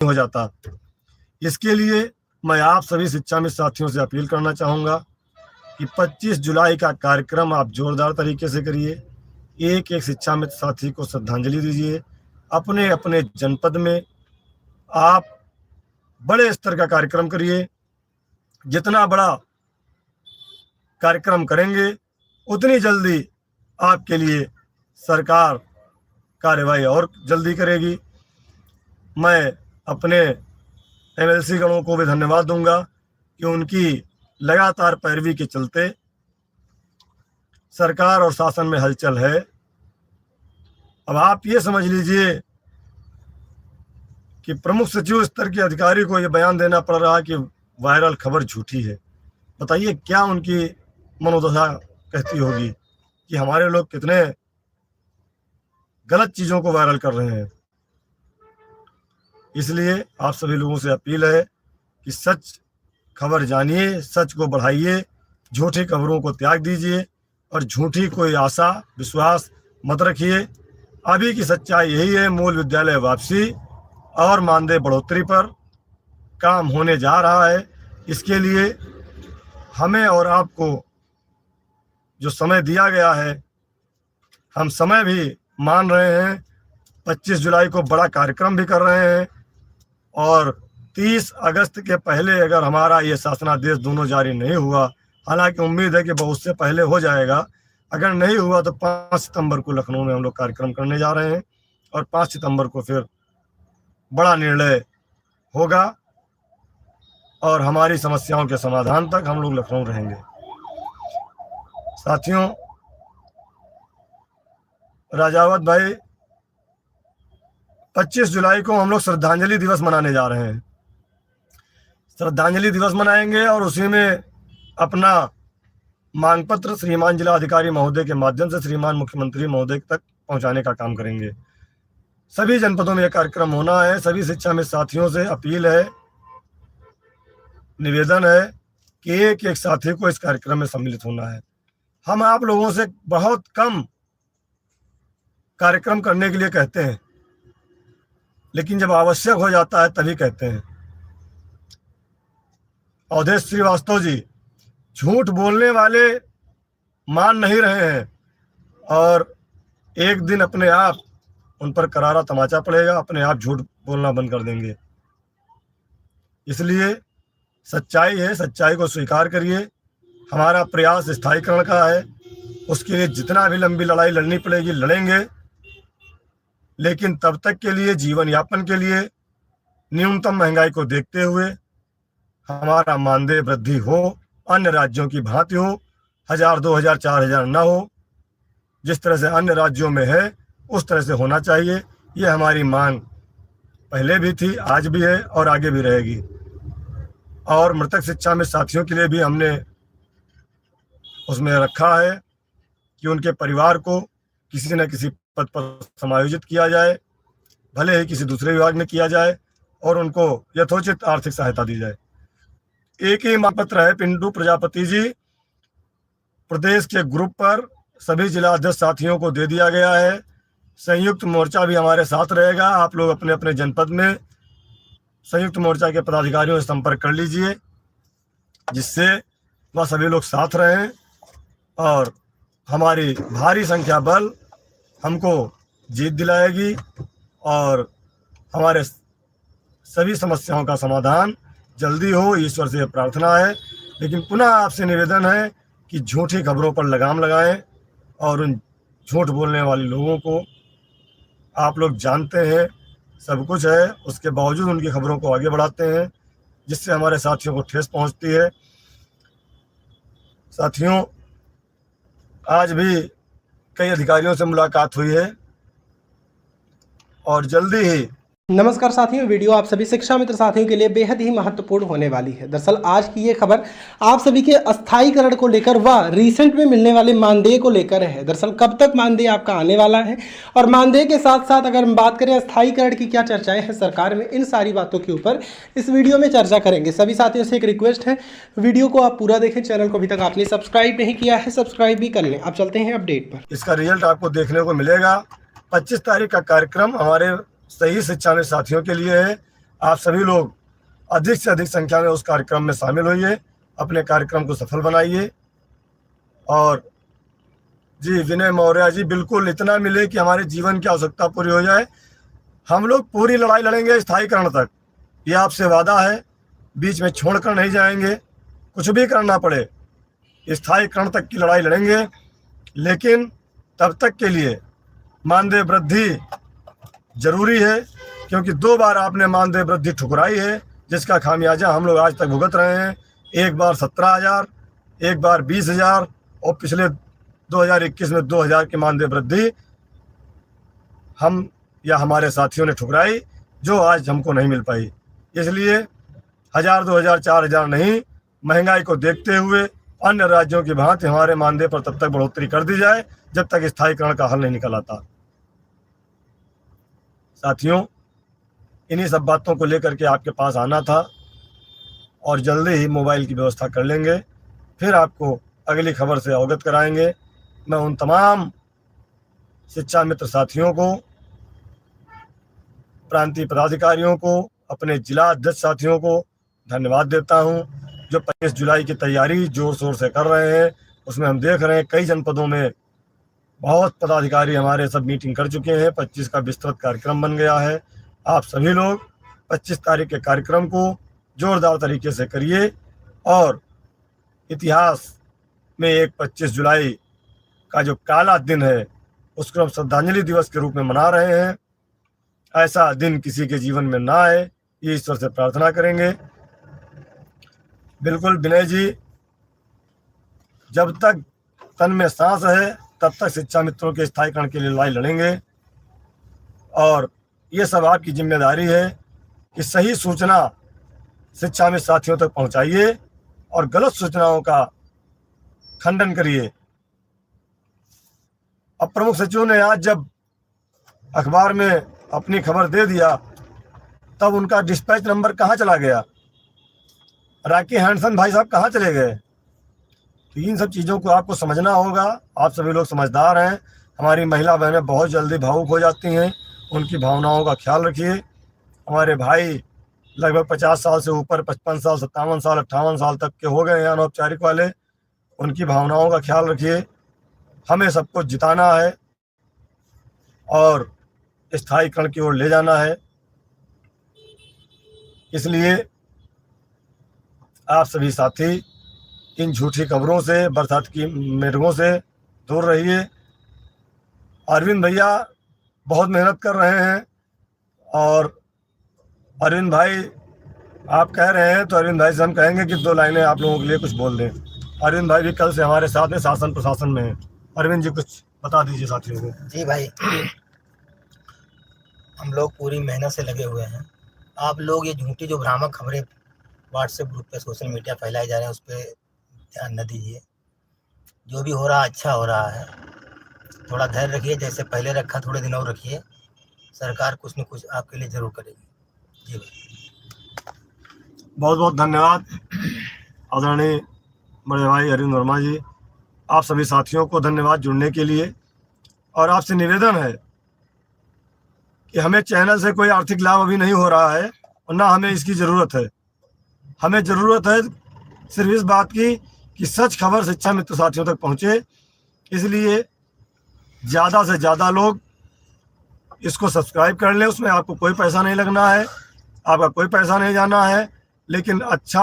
हो जाता। इसके लिए मैं आप सभी शिक्षा मित्र साथियों से अपील करना चाहूँगा कि 25 जुलाई का कार्यक्रम आप जोरदार तरीके से करिए। एक एक शिक्षा मित्र साथी को श्रद्धांजलि दीजिए। अपने अपने जनपद में आप बड़े स्तर का कार्यक्रम करिए। जितना बड़ा कार्यक्रम करेंगे उतनी जल्दी आपके लिए सरकार कार्यवाही और जल्दी करेगी। मैं अपने एमएलसी गणों को भी धन्यवाद दूंगा कि उनकी लगातार पैरवी के चलते सरकार और शासन में हलचल है। अब आप ये समझ लीजिए कि प्रमुख सचिव स्तर के अधिकारी को ये बयान देना पड़ रहा है कि वायरल खबर झूठी है। बताइए क्या उनकी मनोदशा कहती होगी कि हमारे लोग कितने गलत चीज़ों को वायरल कर रहे हैं। इसलिए आप सभी लोगों से अपील है कि सच खबर जानिए, सच को बढ़ाइए, झूठी खबरों को त्याग दीजिए और झूठी कोई आशा विश्वास मत रखिए। अभी की सच्चाई यही है, मूल विद्यालय वापसी और मानदेय बढ़ोतरी पर काम होने जा रहा है। इसके लिए हमें और आपको जो समय दिया गया है, हम समय भी मान रहे हैं। 25 जुलाई को बड़ा कार्यक्रम भी कर रहे हैं और 30 अगस्त के पहले अगर हमारा ये शासनादेश दोनों जारी नहीं हुआ, हालांकि उम्मीद है कि बहुत से पहले हो जाएगा, अगर नहीं हुआ तो 5 सितंबर को लखनऊ में हम लोग कार्यक्रम करने जा रहे हैं और 5 सितंबर को फिर बड़ा निर्णय होगा और हमारी समस्याओं के समाधान तक हम लोग लखनऊ रहेंगे। साथियों, राजावत भाई, 25 जुलाई को हम लोग श्रद्धांजलि दिवस मनाने जा रहे हैं। श्रद्धांजलि दिवस मनाएंगे और उसी में अपना मांग पत्र श्रीमान जिला अधिकारी महोदय के माध्यम से श्रीमान मुख्यमंत्री महोदय तक पहुंचाने का काम करेंगे। सभी जनपदों में यह कार्यक्रम होना है। सभी शिक्षा में साथियों से अपील है, निवेदन है कि एक एक साथी को इस कार्यक्रम में सम्मिलित होना है। हम आप लोगों से बहुत कम कार्यक्रम करने के लिए कहते हैं, लेकिन जब आवश्यक हो जाता है तभी कहते हैं। अवधेश श्रीवास्तव जी, झूठ बोलने वाले मान नहीं रहे हैं और एक दिन अपने आप उन पर करारा तमाचा पड़ेगा, अपने आप झूठ बोलना बंद कर देंगे। इसलिए सच्चाई है, सच्चाई को स्वीकार करिए। हमारा प्रयास स्थायीकरण का है, उसके लिए जितना भी लंबी लड़ाई लड़नी पड़ेगी लड़ेंगे, लेकिन तब तक के लिए जीवन यापन के लिए न्यूनतम महंगाई को देखते हुए हमारा मानदेय वृद्धि हो, अन्य राज्यों की भांति हो, 1000, 2000, 4000 न हो। जिस तरह से अन्य राज्यों में है उस तरह से होना चाहिए। ये हमारी मांग पहले भी थी, आज भी है और आगे भी रहेगी। और मृतक शिक्षा में साथियों के लिए भी हमने उसमें रखा है कि उनके परिवार को किसी न किसी पद पर समायोजित किया जाए, भले ही किसी दूसरे विभाग में किया जाए, और उनको यथोचित आर्थिक सहायता दी जाए। एक ही मांग पत्र है पिंटू प्रजापति जी, प्रदेश के ग्रुप पर सभी जिला अध्यक्ष साथियों को दे दिया गया है। संयुक्त मोर्चा भी हमारे साथ रहेगा। आप लोग अपने अपने जनपद में संयुक्त मोर्चा के पदाधिकारियों से संपर्क कर लीजिए, जिससे वह सभी लोग साथ रहें और हमारी भारी संख्या बल हमको जीत दिलाएगी और हमारे सभी समस्याओं का समाधान जल्दी हो, ईश्वर से प्रार्थना है। लेकिन पुनः आपसे निवेदन है कि झूठी खबरों पर लगाम लगाएं और उन झूठ बोलने वाले लोगों को आप लोग जानते हैं सब कुछ है, उसके बावजूद उनकी खबरों को आगे बढ़ाते हैं, जिससे हमारे साथियों को ठेस पहुंचती है। साथियों, आज भी कई अधिकारियों से मुलाकात हुई है और जल्दी ही। नमस्कार साथियों, वीडियो आप सभी शिक्षा मित्र साथियों के लिए बेहद ही महत्वपूर्ण होने वाली है। दरअसल आज की ये खबर आप सभी के अस्थायीकरण को लेकर व रिसेंट में मिलने वाले मानदेय को लेकर है। दरअसल कब तक मानदेय आपका आने वाला है और मानदेय के साथ साथ अगर हम बात करें अस्थायीकरण की क्या चर्चाएं हैं सरकार में, इन सारी बातों के ऊपर इस वीडियो में चर्चा करेंगे। सभी साथियों से एक रिक्वेस्ट है, वीडियो को आप पूरा देखें। चैनल को अभी तक आपने सब्सक्राइब नहीं किया है, सब्सक्राइब भी कर लें। आप चलते हैं अपडेट पर। इसका रिजल्ट आपको देखने को मिलेगा। 25 तारीख का कार्यक्रम हमारे सही शिक्षा में साथियों के लिए है। आप सभी लोग अधिक से अधिक संख्या में उस कार्यक्रम में शामिल होइए, अपने कार्यक्रम को सफल बनाइए। और जी विनय मौर्य जी, बिल्कुल इतना मिले कि हमारे जीवन की आवश्यकता पूरी हो जाए। हम लोग पूरी लड़ाई लड़ेंगे स्थायीकरण तक, ये आपसे वादा है। बीच में छोड़कर नहीं जाएंगे, कुछ भी करना पड़े स्थायीकरण तक की लड़ाई लड़ेंगे। लेकिन तब तक के लिए मानदेय वृद्धि जरूरी है, क्योंकि 2 बार आपने मानदेय वृद्धि ठुकराई है, जिसका खामियाजा हम लोग आज तक भुगत रहे हैं। एक बार 17,000, एक बार 20,000 और पिछले 2021 में 2,000 की मानदेय वृद्धि हम या हमारे साथियों ने ठुकराई, जो आज हमको नहीं मिल पाई। इसलिए 1,000, 2,000, 4,000 नहीं, महंगाई को देखते हुए अन्य राज्यों की भांति हमारे मानदेय पर तब तक बढ़ोतरी कर दी जाए जब तक स्थायीकरण का हल नहीं निकल आता। साथियों, इन्हीं सब बातों को लेकर के आपके पास आना था और जल्दी ही मोबाइल की व्यवस्था कर लेंगे, फिर आपको अगली खबर से अवगत कराएंगे। मैं उन तमाम शिक्षा मित्र साथियों को, प्रांतीय पदाधिकारियों को, अपने जिला अध्यक्ष साथियों को धन्यवाद देता हूं, जो 25 जुलाई की तैयारी जोर शोर से कर रहे हैं। उसमें हम देख रहे हैं कई जनपदों में बहुत पदाधिकारी हमारे सब मीटिंग कर चुके हैं। 25 का विस्तृत कार्यक्रम बन गया है। आप सभी लोग 25 तारीख के कार्यक्रम को जोरदार तरीके से करिए और इतिहास में एक 25 जुलाई का जो काला दिन है उसको हम श्रद्धांजलि दिवस के रूप में मना रहे हैं। ऐसा दिन किसी के जीवन में ना आए, ये ईश्वर से प्रार्थना करेंगे। बिल्कुल विनय जी, जब तक तन में सांस है तब तक शिक्षा मित्रों के स्थायीकरण के लिए लड़ाई लड़ेंगे। और ये सब आपकी जिम्मेदारी है कि सही सूचना शिक्षा में साथियों तक पहुंचाइए और गलत सूचनाओं का खंडन करिए। अब प्रमुख सचिव ने आज जब अखबार में अपनी खबर दे दिया, तब उनका डिस्पैच नंबर कहाँ चला गया, राकी हैंडसन भाई साहब कहाँ चले गए? तो इन सब चीज़ों को आपको समझना होगा। आप सभी लोग समझदार हैं। हमारी महिला बहनें बहुत जल्दी भावुक हो जाती हैं, उनकी भावनाओं का ख्याल रखिए। हमारे भाई लगभग 50 साल से ऊपर, 55 साल, 57 साल, 58 साल तक के हो गए हैं अनौपचारिक वाले, उनकी भावनाओं का ख्याल रखिए। हमें सबको जिताना है और स्थायीकरण की ओर ले जाना है। इसलिए आप सभी साथी इन झूठी खबरों से, बरसात की मेघों से दूर रहिए। अरविंद भैया बहुत मेहनत कर रहे हैं और अरविंद भाई आप कह रहे हैं तो अरविंद भाई से हम कहेंगे कि 2 लाइनें आप लोगों के लिए कुछ बोल दें। अरविंद भाई भी कल से हमारे साथ में शासन प्रशासन में हैं। अरविंद जी कुछ बता दीजिए साथियों को। जी भाई, हम लोग पूरी मेहनत से लगे हुए हैं। आप लोग ये झूठी जो भ्रामक खबरें व्हाट्सएप ग्रुप पे, सोशल मीडिया फैलाई जा रहे हैं, उस पर ध्यान न दीजिए। जो भी हो रहा अच्छा हो रहा है। थोड़ा धैर्य रखिए, जैसे पहले रखा थोड़े दिन और रखिए। सरकार कुछ न कुछ आपके लिए जरूर करेगी। जी भाई, बहुत बहुत धन्यवाद आदरणीय बड़े भाई अरविंद वर्मा जी। आप सभी साथियों को धन्यवाद जुड़ने के लिए। और आपसे निवेदन है कि हमें चैनल से कोई आर्थिक लाभ अभी नहीं हो रहा है और ना हमें इसकी ज़रूरत है। हमें ज़रूरत है सिर्फ इस बात की कि सच खबर शिक्षा मित्र साथियों तक पहुँचे। इसलिए ज़्यादा से ज़्यादा लोग इसको सब्सक्राइब कर लें। उसमें आपको कोई पैसा नहीं लगना है, आपका कोई पैसा नहीं जाना है, लेकिन अच्छा